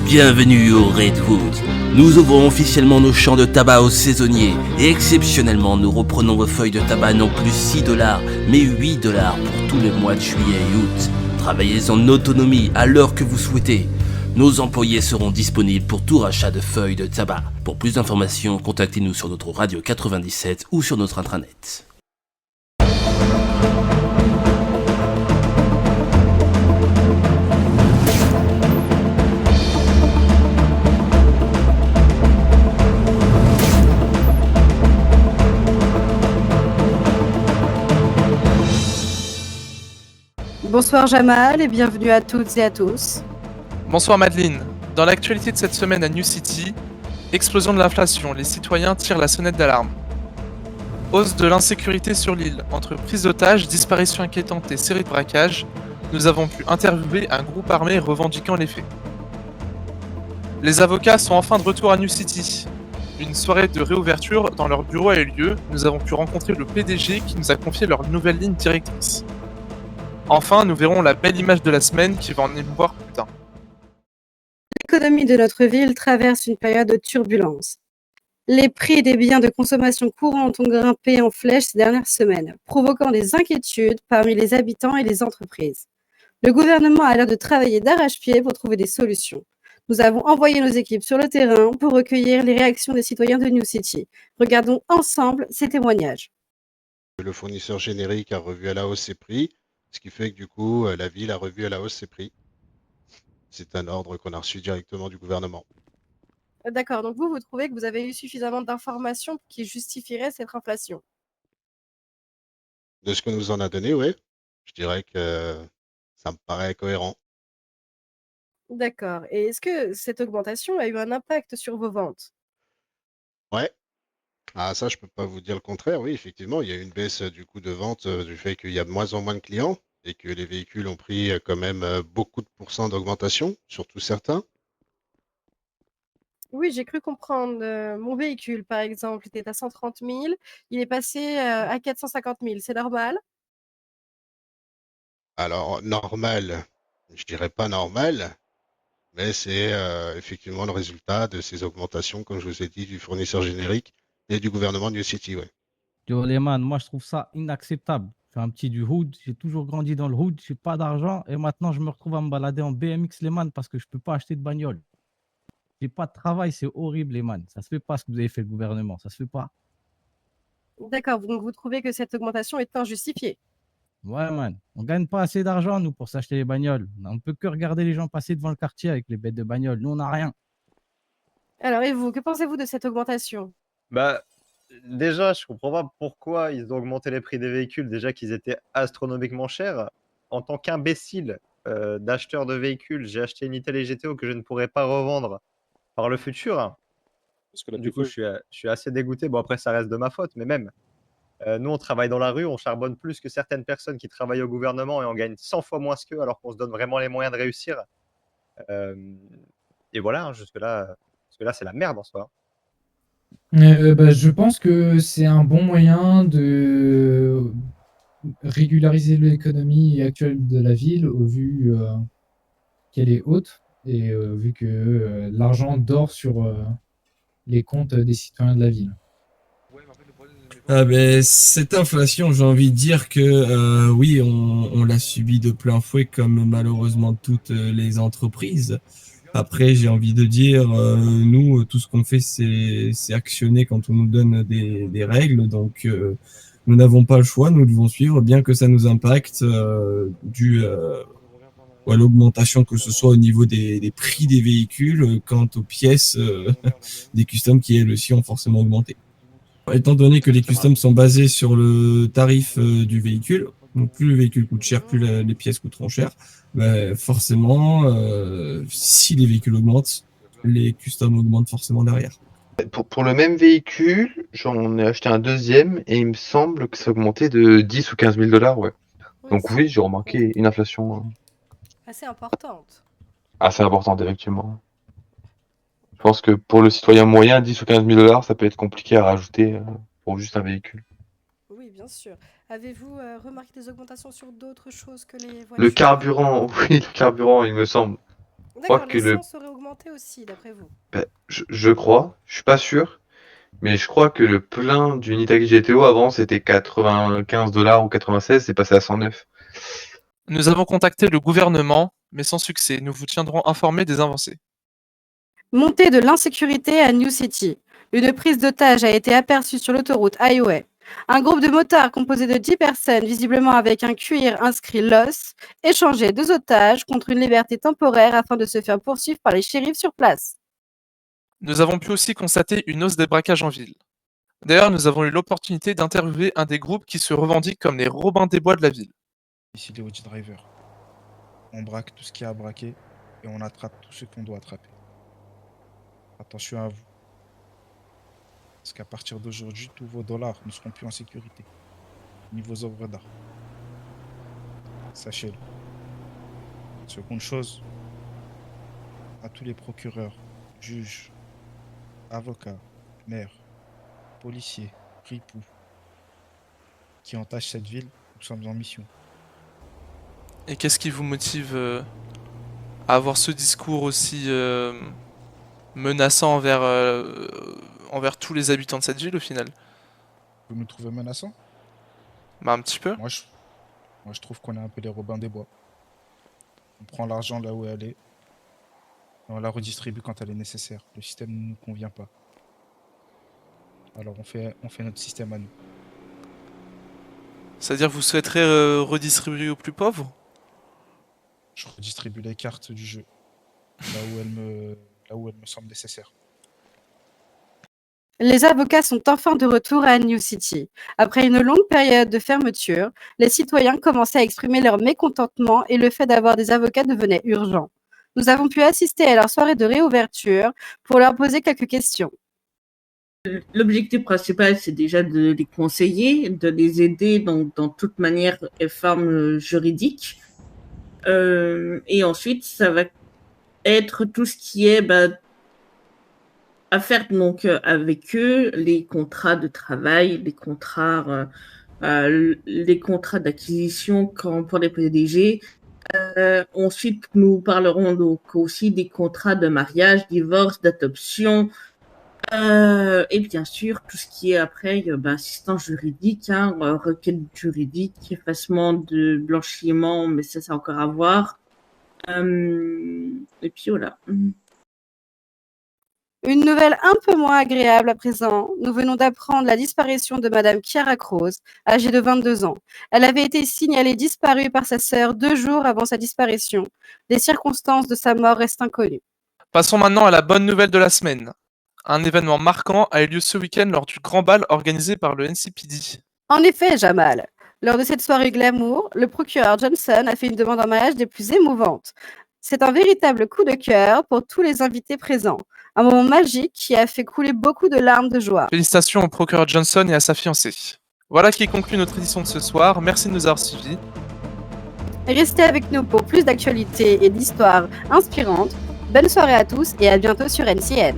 Bienvenue au Redwood. Nous ouvrons officiellement nos champs de tabac aux saisonniers et exceptionnellement nous reprenons vos feuilles de tabac non plus 6$, mais 8$ pour tout le mois de juillet et août. Travaillez en autonomie à l'heure que vous souhaitez. Nos employés seront disponibles pour tout rachat de feuilles de tabac. Pour plus d'informations, contactez-nous sur notre radio 97 ou sur notre intranet. Bonsoir Jamal et bienvenue à toutes et à tous. Bonsoir Madeleine. Dans l'actualité de cette semaine à New City, explosion de l'inflation, les citoyens tirent la sonnette d'alarme. Hausse de l'insécurité sur l'île, entre prise d'otages, disparition inquiétante et série de braquages, nous avons pu interviewer un groupe armé revendiquant les faits. Les avocats sont enfin de retour à New City. Une soirée de réouverture dans leur bureau a eu lieu, nous avons pu rencontrer le PDG qui nous a confié leur nouvelle ligne directrice. Enfin, nous verrons la belle image de la semaine qui va en émouvoir plus d'un. L'économie de notre ville traverse une période de turbulence. Les prix des biens de consommation courante ont grimpé en flèche ces dernières semaines, provoquant des inquiétudes parmi les habitants et les entreprises. Le gouvernement a l'air de travailler d'arrache-pied pour trouver des solutions. Nous avons envoyé nos équipes sur le terrain pour recueillir les réactions des citoyens de New City. Regardons ensemble ces témoignages. Le fournisseur générique a revu à la hausse ses prix, ce qui fait que du coup, la ville a revu à la hausse ses prix. C'est un ordre qu'on a reçu directement du gouvernement. D'accord, donc vous trouvez que vous avez eu suffisamment d'informations qui justifieraient cette inflation? De ce qu'on nous en a donné, oui, je dirais que ça me paraît cohérent. D'accord, et est-ce que cette augmentation a eu un impact sur vos ventes? Ouais. Ah ça, je peux pas vous dire le contraire. Oui, effectivement, il y a eu une baisse du coût de vente du fait qu'il y a de moins en moins de clients et que les véhicules ont pris quand même beaucoup de pourcents d'augmentation, surtout certains. Oui, j'ai cru comprendre, mon véhicule, par exemple, était à 130 000, il est passé, à 450 000, c'est normal? Alors, normal, je dirais pas normal, mais c'est effectivement le résultat de ces augmentations, comme je vous ai dit, du fournisseur générique et du gouvernement de New City, ouais. Yo, les man, moi je trouve ça inacceptable. Je suis un petit du hood, j'ai toujours grandi dans le hood, j'ai pas d'argent et maintenant je me retrouve à me balader en BMX les man parce que je peux pas acheter de bagnole. J'ai pas de travail, c'est horrible les man. Ça se fait pas ce que vous avez fait le gouvernement, ça se fait pas. D'accord, donc vous trouvez que cette augmentation est injustifiée? Ouais man, on gagne pas assez d'argent nous pour s'acheter les bagnoles. On peut que regarder les gens passer devant le quartier avec les bêtes de bagnoles. Nous on a rien. Alors et vous, que pensez-vous de cette augmentation? Bah, déjà, je comprends pas pourquoi ils ont augmenté les prix des véhicules, déjà qu'ils étaient astronomiquement chers. En tant qu'imbécile d'acheteur de véhicules, j'ai acheté une Italie GTO que je ne pourrais pas revendre par le futur. Du coup, je suis assez dégoûté. Bon, après, ça reste de ma faute, mais même, nous, on travaille dans la rue, on charbonne plus que certaines personnes qui travaillent au gouvernement et on gagne 100 fois moins qu'eux alors qu'on se donne vraiment les moyens de réussir. Euh, et voilà, jusque-là, c'est la merde en soi. Je pense que c'est un bon moyen de régulariser l'économie actuelle de la ville au vu qu'elle est haute et vu que l'argent dort sur les comptes des citoyens de la ville. Cette inflation, j'ai envie de dire que oui, on l'a subi de plein fouet comme malheureusement toutes les entreprises. Après, j'ai envie de dire, nous, tout ce qu'on fait, c'est actionner quand on nous donne des règles. Donc, nous n'avons pas le choix, nous devons suivre, bien que ça nous impacte dû à l'augmentation, que ce soit au niveau des prix des véhicules, quant aux pièces des customs qui, elles aussi, ont forcément augmenté. Étant donné que les customs sont basés sur le tarif du véhicule, donc plus le véhicule coûte cher, plus les pièces coûteront cher. Forcément, si les véhicules augmentent, les customs augmentent forcément derrière. Pour le même véhicule, j'en ai acheté un deuxième et il me semble que ça a augmenté de 10 ou 15 000 $, ouais. Donc oui, j'ai remarqué une inflation Assez importante. assez importante, effectivement. Je pense que pour le citoyen moyen, 10 ou 15 000 $, ça peut être compliqué à rajouter pour juste un véhicule. Oui, bien sûr. Avez-vous remarqué des augmentations sur d'autres choses que les voitures? Le carburant, oui, le carburant, il me semble. Je crois D'accord, que le... l'essence aurait augmenté? augmenté aussi, d'après vous? Je crois, je suis pas sûr, mais je crois que le plein d'une Italie GTO avant c'était 95 $ ou 96, c'est passé à 109. Nous avons contacté le gouvernement, mais sans succès. Nous vous tiendrons informés des avancées. Montée de l'insécurité à New City. Une prise d'otage a été aperçue sur l'autoroute Highway. Un groupe de motards composé de 10 personnes, visiblement avec un cuir inscrit LOS, échangeait 2 otages contre une liberté temporaire afin de se faire poursuivre par les shérifs sur place. Nous avons pu aussi constater une hausse des braquages en ville. D'ailleurs, nous avons eu l'opportunité d'interviewer un des groupes qui se revendique comme les Robins des Bois de la ville. Ici les Audi Drivers. On braque tout ce qu'il y a à braquer et on attrape tout ce qu'on doit attraper. Attention à vous. Parce qu'à partir d'aujourd'hui, tous vos dollars ne seront plus en sécurité, ni vos œuvres d'art. Sachez-le. Seconde chose, à tous les procureurs, juges, avocats, maires, policiers, ripoux, qui entachent cette ville, nous sommes en mission. Et qu'est-ce qui vous motive à avoir ce discours aussi menaçant envers tous les habitants de cette ville au final? Vous nous trouvez menaçants? Bah un petit peu. Moi, je trouve qu'on est un peu les Robins des Bois. On prend l'argent là où elle est et on la redistribue quand elle est nécessaire. Le système ne nous convient pas. Alors on fait notre système à nous. C'est-à-dire que vous souhaiterez redistribuer aux plus pauvres? Je redistribue les cartes du jeu là où elle me semble nécessaire. Les avocats sont enfin de retour à New City. Après une longue période de fermeture, les citoyens commençaient à exprimer leur mécontentement et le fait d'avoir des avocats devenait urgent. Nous avons pu assister à leur soirée de réouverture pour leur poser quelques questions. L'objectif principal, c'est déjà de les conseiller, de les aider dans toute manière et forme juridique. Et ensuite, ça va être tout ce qui est à faire donc avec eux, les contrats de travail, les contrats d'acquisition pour les PDG. Ensuite, nous parlerons donc aussi des contrats de mariage, divorce, d'adoption, et bien sûr tout ce qui est après assistance juridique, requête juridique, effacement de blanchiment, mais ça c'est encore à voir. Et puis voilà. Une nouvelle un peu moins agréable à présent. Nous venons d'apprendre la disparition de Madame Chiara Croce, âgée de 22 ans. Elle avait été signalée disparue par sa sœur 2 jours avant sa disparition. Les circonstances de sa mort restent inconnues. Passons maintenant à la bonne nouvelle de la semaine. Un événement marquant a eu lieu ce week-end lors du grand bal organisé par le NCPD. En effet, Jamal, lors de cette soirée glamour, le procureur Johnson a fait une demande en mariage des plus émouvantes. C'est un véritable coup de cœur pour tous les invités présents. Un moment magique qui a fait couler beaucoup de larmes de joie. Félicitations au procureur Johnson et à sa fiancée. Voilà qui conclut notre édition de ce soir. Merci de nous avoir suivis. Restez avec nous pour plus d'actualités et d'histoires inspirantes. Bonne soirée à tous et à bientôt sur NCN.